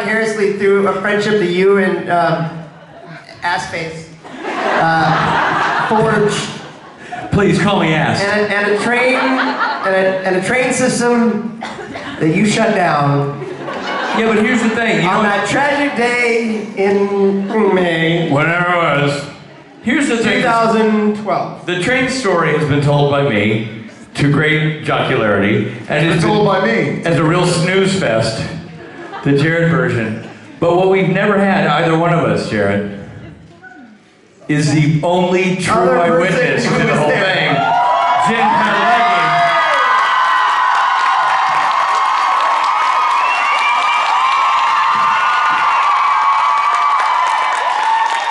vicariously through a friendship that you and Assface forged. Please call me Ass. And a train system that you shut down. Yeah, but here's the thing. On that tragic day in May. Whatever it was. Here's the thing. 2012. The train story has been told by me to great jocularity. And it's been told by me. As a real snooze fest. The Jared version. But what we've never had, either one of us, Jared, is the only true eyewitness to the whole thing. Jensen.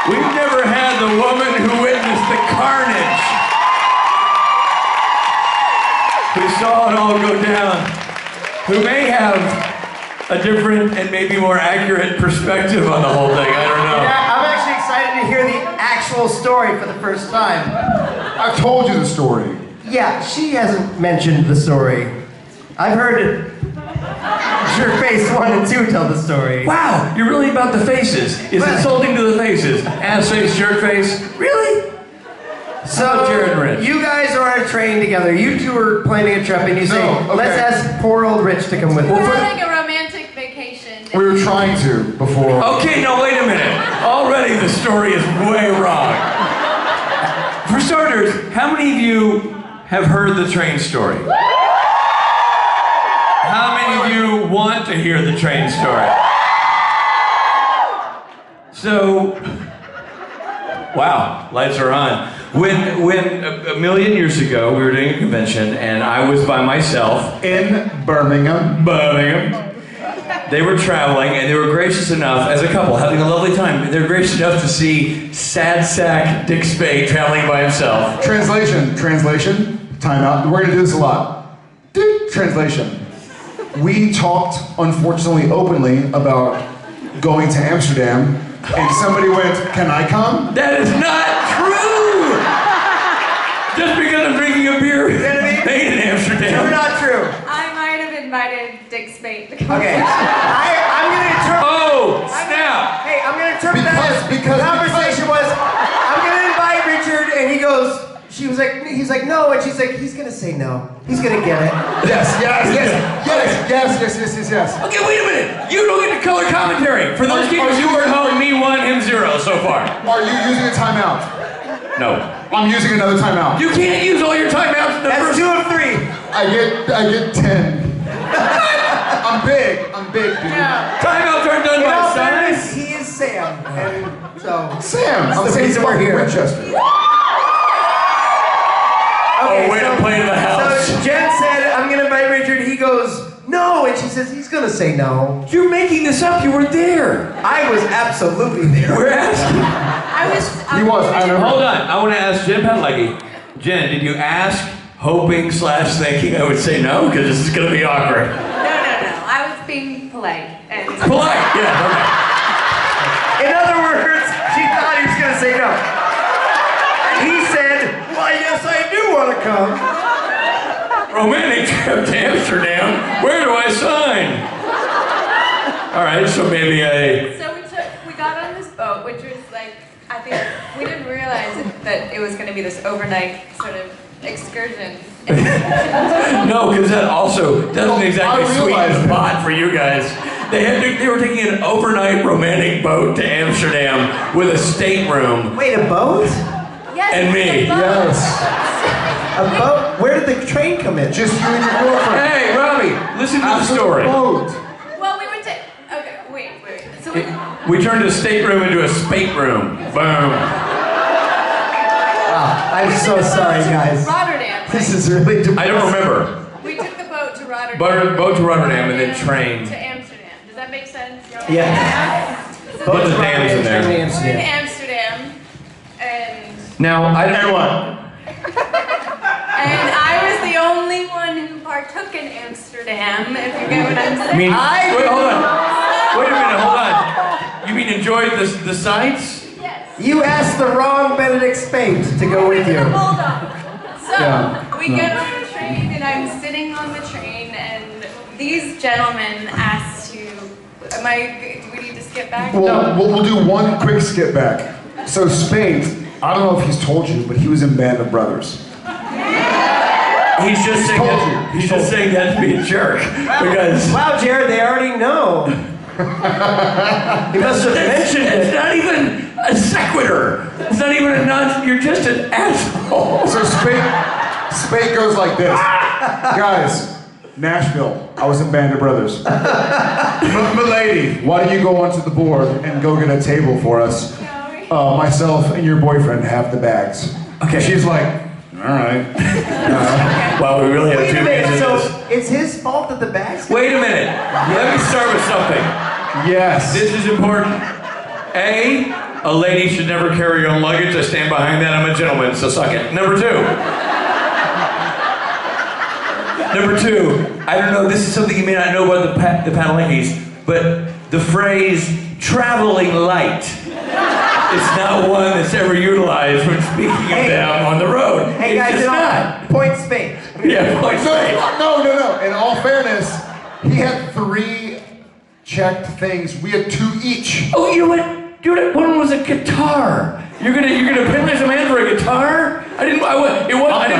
We've never had the woman who witnessed the carnage, who saw it all go down, who may have a different and maybe more accurate perspective on the whole thing. I don't know. Yeah, I'm actually excited to hear the actual story for the first time. I've told you the story. Yeah, she hasn't mentioned the story. I've heard it. Jerkface 1 and 2 tell the story. Wow, you're really about the faces. It's insulting to the faces. Ass face, jerk face. Really? So, Jared and Rich. you guys are on a train together. You two are planning a trip and you say, let's ask poor old Rich to come with us. We're having a romantic vacation. We were trying to before. Okay, no, wait a minute. Already the story is way wrong. For starters, how many of you have heard the train story? How many of you want to hear the train story? So, wow, lights are on. When a million years ago, we were doing a convention and I was by myself. In Birmingham. They were traveling and they were gracious enough, as a couple, having a lovely time, they were gracious enough to see sad sack Dick Spade traveling by himself. Translation, time out. We're gonna do this a lot. Translation. We talked, unfortunately, openly about going to Amsterdam, and somebody went, "Can I come?" That is not true! Just because I'm drinking a beer made in Amsterdam. True or not true? I might have invited Dick Spade to come. Okay. I'm gonna interpret. Oh, snap! Hey, I'm gonna interpret that as because the conversation was, I'm gonna invite Richard, and he's like, no, and she's like, he's gonna say no. He's gonna get it. Yes. Okay, wait a minute. You don't get to color commentary. For those keepers who are at home, me 1, him 0 so far. Are you using a timeout? No. I'm using another timeout. You can't use all your timeouts in the That's first 2 of 3. I get 10. I'm big, dude. timeouts aren't done by size. He is Sam, and so Sam, that's I'm the saying reason we're here. Winchester. Okay, way to play to the house. So Jen said, I'm gonna invite Richard. He goes, no, and she says he's gonna say no. You're making this up. You were there. I was absolutely there. We're asking. He was. I don't know. Hold on. I want to ask Jen Petlecki. Jen, did you ask, hoping / thinking I would say no? Because this is going to be awkward. No. I was being polite. And Polite. Yeah. Okay. In other words, she thought he was gonna say no. He said, why, yes, I do want to come. Romantic trip to Amsterdam. Where do I sign? All right. So maybe So we got on this boat, which was like, I think we didn't realize that it was going to be this overnight sort of excursion. No, because that also doesn't exactly sweeten the pot for you guys. They were taking an overnight romantic boat to Amsterdam with a stateroom. Wait, a boat? Yes. And me. Yes. A boat? Where did the train come in? Just you and your girlfriend. Hey, Robbie, listen to the story. Boat. Well, we went to. Okay, wait. So We turned a stateroom into a spate room. Boom. I'm so sorry, guys. Rotterdam. This is really depressing. I don't remember. We took the boat to Rotterdam. Boat to Rotterdam and then train. To Amsterdam. Does that make sense? Yeah. So Put the dams in there. we went to Amsterdam, and Now, I don't what? I was the only one who partook in Amsterdam. If you get what I'm saying. I mean, wait, hold on. Wait a minute, hold on. You mean enjoyed the sights? Yes. You asked the wrong Benedict Spade to go with you. Hold on. So Yeah, we get on the train, and I'm sitting on the train, and these gentlemen asked to Do we need to skip back? Well, we'll do one quick skip back. So Spade, I don't know if he's told you, but he was in Band of Brothers. He's just saying told that, you. he's just saying that to be a jerk. Because Wow, Jared, they already know. He must have mentioned it's it. not even a sequitur. It's not even a nonsense. You're just an asshole. So Spade goes like this. Guys, Nashville, I was in Band of Brothers. Milady, why don't you go onto the board and go get a table for us? Myself and your boyfriend have the bags. Okay. She's like, all right. Well, we really have Wait a two minute, minutes. so it's his fault that the bags... Wait a minute. Let me start with something. Yes. This is important. A lady should never carry her own luggage. I stand behind that. I'm a gentleman, so suck it. Number two, I don't know, this is something you may not know about the Padalecki's, but the phrase traveling light is not one that's ever utilized when speaking of them on the road. Hey It's guys, just not. point Spade. Yeah, point straight. No. In all fairness, he had 3 checked things. We had 2 each. Oh, you went. Dude, one was a guitar. You're gonna penalize a man for a guitar? I didn't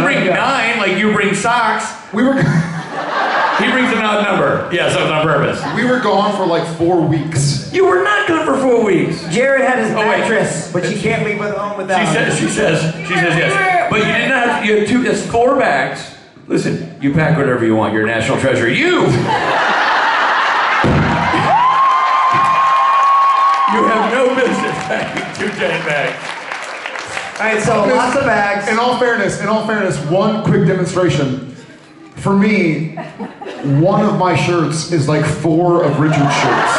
bring 9 like you bring socks. We were He brings an odd number. Yes, that was on purpose. we were gone for like 4 weeks. You were not gone for 4 weeks. Jared had his Oh, wait. mattress, but you can't leave it home without She says yes. But you did not have. You had 2. That's 4 bags. Listen, you pack whatever you want. You're a national treasure. You have no business packing 2 giant bags. All right, so lots of bags. In all fairness, one quick demonstration. For me, one of my shirts is like 4 of Richard's shirts.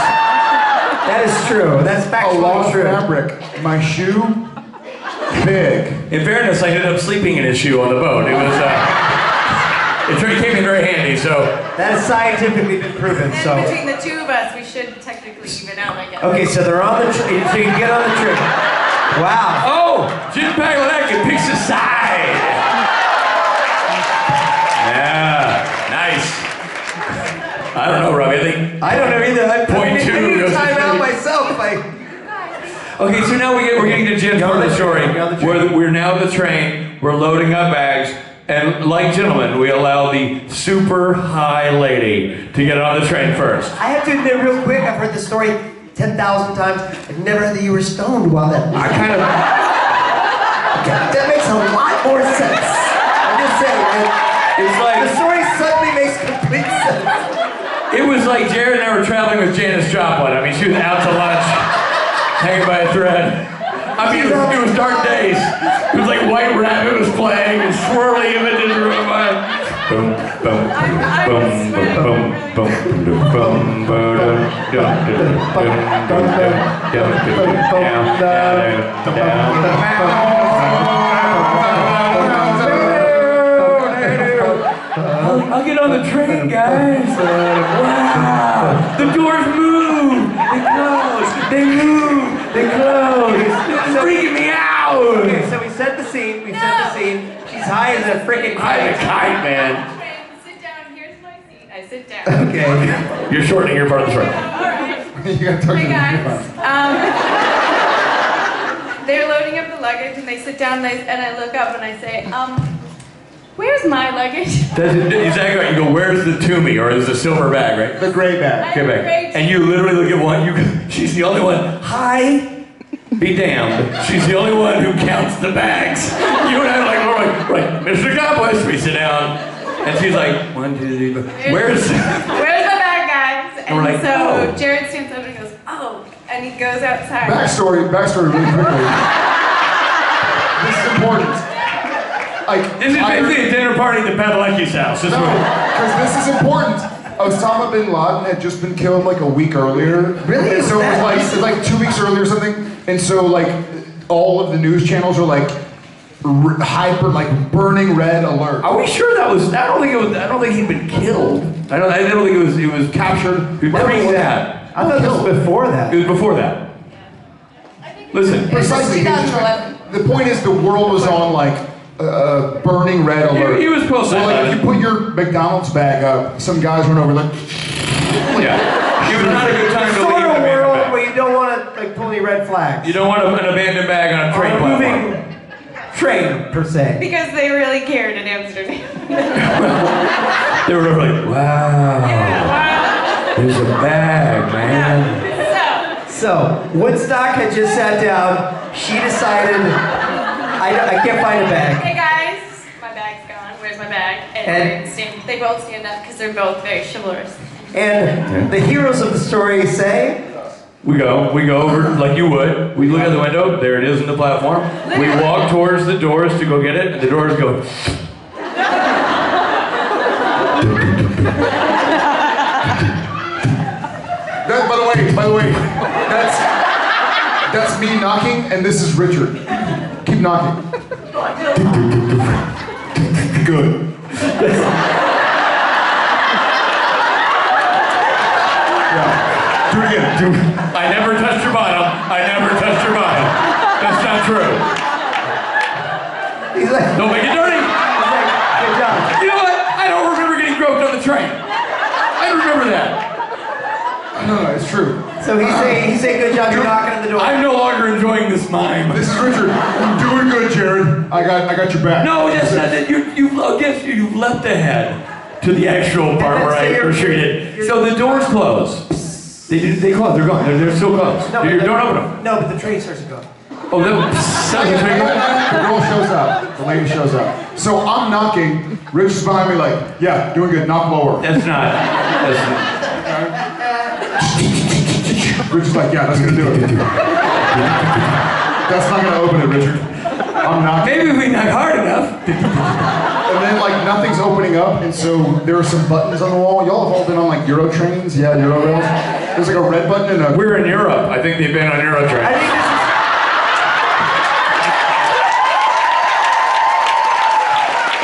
That is true. That's A factually lot of true. fabric. My shoe, big. In fairness, I ended up sleeping in his shoe on the boat. It was. It came in very handy. So. That is scientifically been proven. And So between the two of us, we should technically even out, I guess. okay, so they're on the so you can get on the trip. Wow. Oh, Jim Paglanek picks a side. Yeah, nice. I don't know, Robbie. I think. I don't know either. I Point I two need to goes to time out Spade. myself. Okay, so now we're getting to Jim's part of the story. We're now at the train. We're loading up bags. And like gentlemen, we allow the super high lady to get on the train first. I have to admit real quick, I've heard this story 10,000 times. I've never heard that you were stoned while that was. I kind of. That makes a lot more sense. I'm just saying, man. It's The like. story suddenly makes complete sense. It was like Jared and I were traveling with Janis Joplin. I mean, she was out to lunch, hanging by a thread. I mean, it was dark days. It was like White Rabbit was playing and swirly images were in my mind. Boom, boom, boom, boom, boom, boom, I'll get on the train, guys. Wow. The doors move. They close. They move. They close. It's freaking me out. Okay, so we set the scene. She's high as a freaking I'm a kite. kite, man. Sit down, here's my seat. I sit down. Okay. You're shortening your part of the story. Alright. You gotta talk Hey to the guys. microphone. They're loading up the luggage and they sit down and I look up and I say, where's my luggage? That's exactly right. You go, where's the Toomey? Or there's a silver bag, right? The gray bag. Okay, back. And you literally look at one. She's the only one. Hi. Be damned. She's the only one who counts the bags. You and I are like, right, Mr. Copwest, we sit down. And she's like, 1, 2, 3, 4. Where's the bag, guys? And we're like, so oh. Jared stands up and goes, oh, and he goes outside. Backstory really quickly. This is important. Like, This is basically a dinner party at the Padalecki's house. This No, is what- because this is important. Osama bin Laden had just been killed like a week earlier. Really? And so it was like 2 weeks earlier or something. And so like all of the news channels are like hyper, like burning red alert. Are we sure that was? I don't think he'd been killed. I don't think it was captured. Pre that. I thought this was before that. It was before that. Listen. It was Precisely. 2011. The point is the world was on like burning red alert. He was close. So like if you put your McDonald's bag up, some guys went over like, Yeah. It was not a good time to leave. red flags? You don't want an abandoned bag on a train On a platform. moving train, per se. Because they really cared in Amsterdam. They were like, wow, there's a bag, man. So, Woodstock had just sat down. She decided, I can't find a bag. Hey guys, my bag's gone. Where's my bag? And they both stand up because they're both very chivalrous. And the heroes of the story say, We go over like you would. We look out the window, there it is in the platform. We walk towards the doors to go get it, and the doors go. By the way, that's me knocking, and this is Richard. Keep knocking. Good. Yeah. Do it again. I never touched your bottom. That's not true. he's like, Don't make it dirty. good job. You know what? I don't remember getting groped on the train. I don't remember that. No, it's true. So he say good job, you're knocking on the door. I'm no longer enjoying this mime. This is Richard. Doing good, Jared. I got your back. No, that's not it. You've leapt ahead to the actual part where I retreated. So the doors close. They close. They're gone. They're still closed. No, Don't open them. No, but the train starts to go. Oh, that was the train. The girl shows up. The lady shows up. So I'm knocking. Rich is behind me like, yeah, doing good. Knock lower. That's not. Rich is like, yeah, that's gonna do it. That's not gonna open it, Richard. I'm knocking. Maybe if we knock hard enough. And then like nothing's opening up, and so there are some buttons on the wall. Y'all have all been on like Euro trains? Yeah, Euro rails. There's like a red button and a... We're in Europe. I think they've been on Euro trains. I think this is...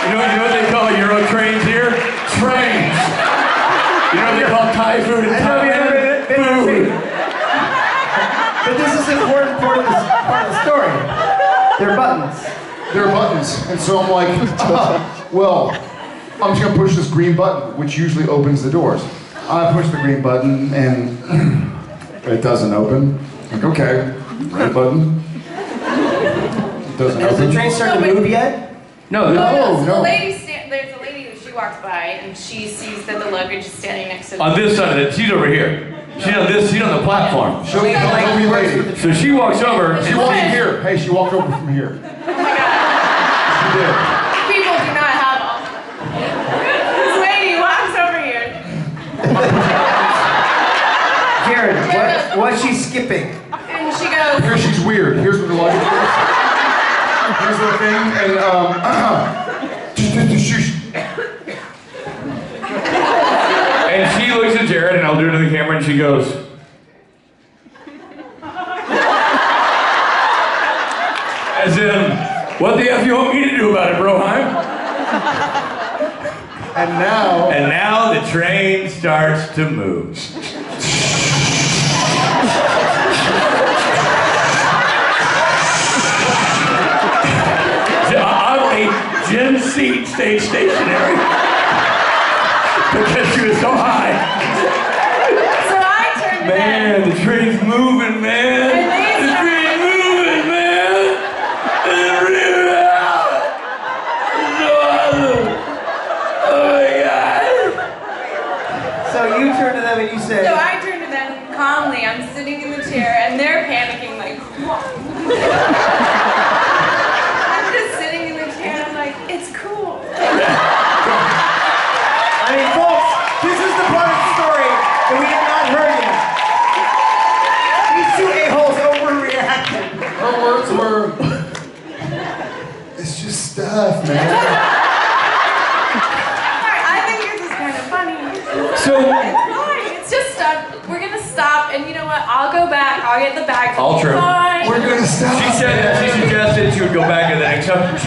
You know what they call Euro trains here? Trains. You know what they call Thai food in Thailand? Food. But this is an important part of the story. They're buttons. There are buttons, and so I'm like, well, I'm just gonna push this green button, which usually opens the doors. I push the green button, and it doesn't open. Like, okay, red button. It doesn't Has the open. train started to move yet? No, So no. the lady there's a lady who she walks by and she sees that the luggage is standing next to the on this side of it, she's over here. She's on the platform. Show me lady. So she walks over. She walked in here. Hey, she walked over from here. Oh my god. She did. People do not have all. This lady walks over here. Jared, what's she skipping? And she goes, Here she's weird. Here's what the luggage is. Here's the thing, and And she looks at Jared, and I'll do it to the camera, and she goes. As in, what the F you want me to do about it, Broheim? and now And now the train starts to move. Jen's seat stayed stationary because she was so high. so I turned to them. Man, the train's moving, man. And they The start- train's moving, man. It's really awesome. Oh my God. So you turn to them and you say, So I turned to them calmly. I'm sitting in the chair and they're panicking like, what? I'm just sitting in the chair and I'm like, it's cool. I mean, folks, this is the part of the story that we have not heard yet. These two a-holes overreacted. her words were, it's just stuff, man. I think this is kind of funny. So, It's fine. It's just stuff. We're gonna stop, and you know what? I'll go back. I'll get the bag. All true. Fine. We're gonna stop. she said that she suggested she would go back to the next time.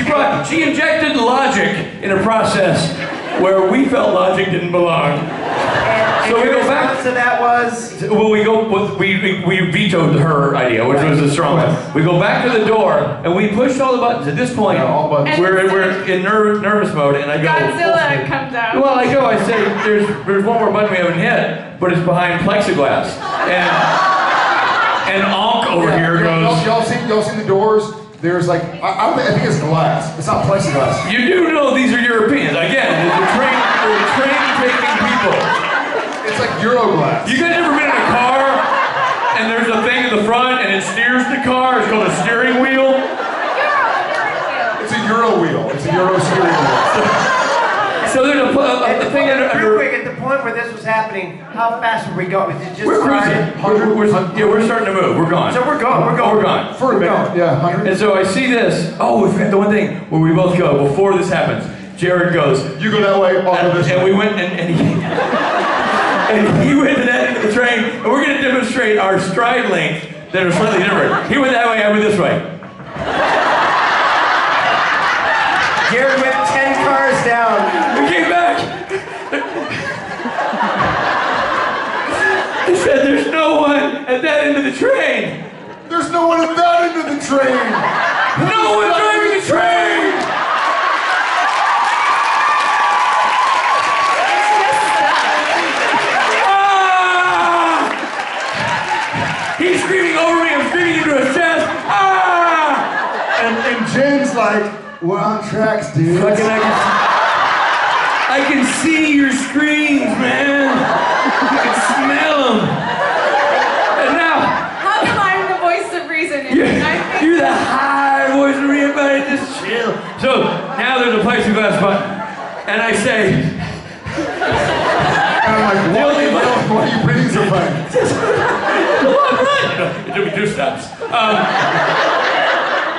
She injected logic in a process where we felt logic didn't belong. And So we your go back- response to that was, Well, we vetoed her idea, which was the strong one. We go back to the door and we pushed all the buttons. At this point, Yeah, all buttons. we're in nervous mode, and I go. Godzilla comes out. Well, I say there's one more button we haven't hit, but it's behind plexiglass, and onk Over here goes. Y'all seen the doors? There's like, I think it's glass. It's not plexiglass. You do know these are Europeans. Again, they're train-taking people. It's like Euroglass. You guys ever been in a car and there's a thing in the front and it steers the car? It's called a steering wheel. It's a Euro wheel. It's a Euro steering wheel. So there's a thing Real quick, at the point where this was happening, how fast were we going? Was it just We're started? cruising. We're starting to move. We're gone. So we're going. We're going. We're gone. For a minute. Yeah, 100. And so I see this. Oh, we forgot the one thing where we both go before this happens. Jared goes. You go that way, I'll go this way. And we went and he went to that end of the train, and we're going to demonstrate our stride length that are slightly different. He went that way, I went this way. Jared went 10 cars down. We came back. He said, "There's no one at that end of the train." There's no one at that end of the train. No one driving the train. He's screaming over me, I'm screaming into his chest. Ah! And Jen's like, we're on tracks, dude. Fucking I can see your screams, man. I can smell them. And now, How come I'm the voice of reason? you're the high voice of everybody, just chill. So now there's a plexiglass button, and I say, And I'm like, why are you breathing so funny? It took me 2 steps.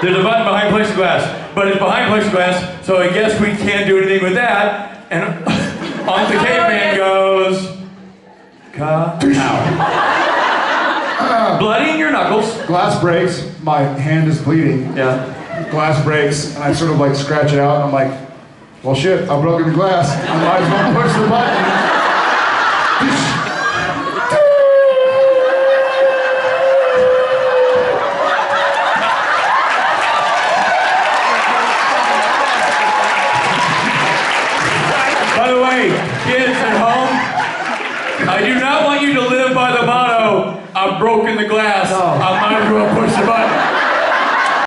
There's a button behind plexiglass, but it's behind plexiglass, so I guess we can't do anything with that. And on the caveman goes, cut out. Bloody in your knuckles. Glass breaks, my hand is bleeding. Yeah. Glass breaks, and I sort of like scratch it out. I'm like, well shit, I broke the glass. I might as well push the button. By the way, kids at home, I do not want you to live by the motto, I've broken the glass, I might as well push the button.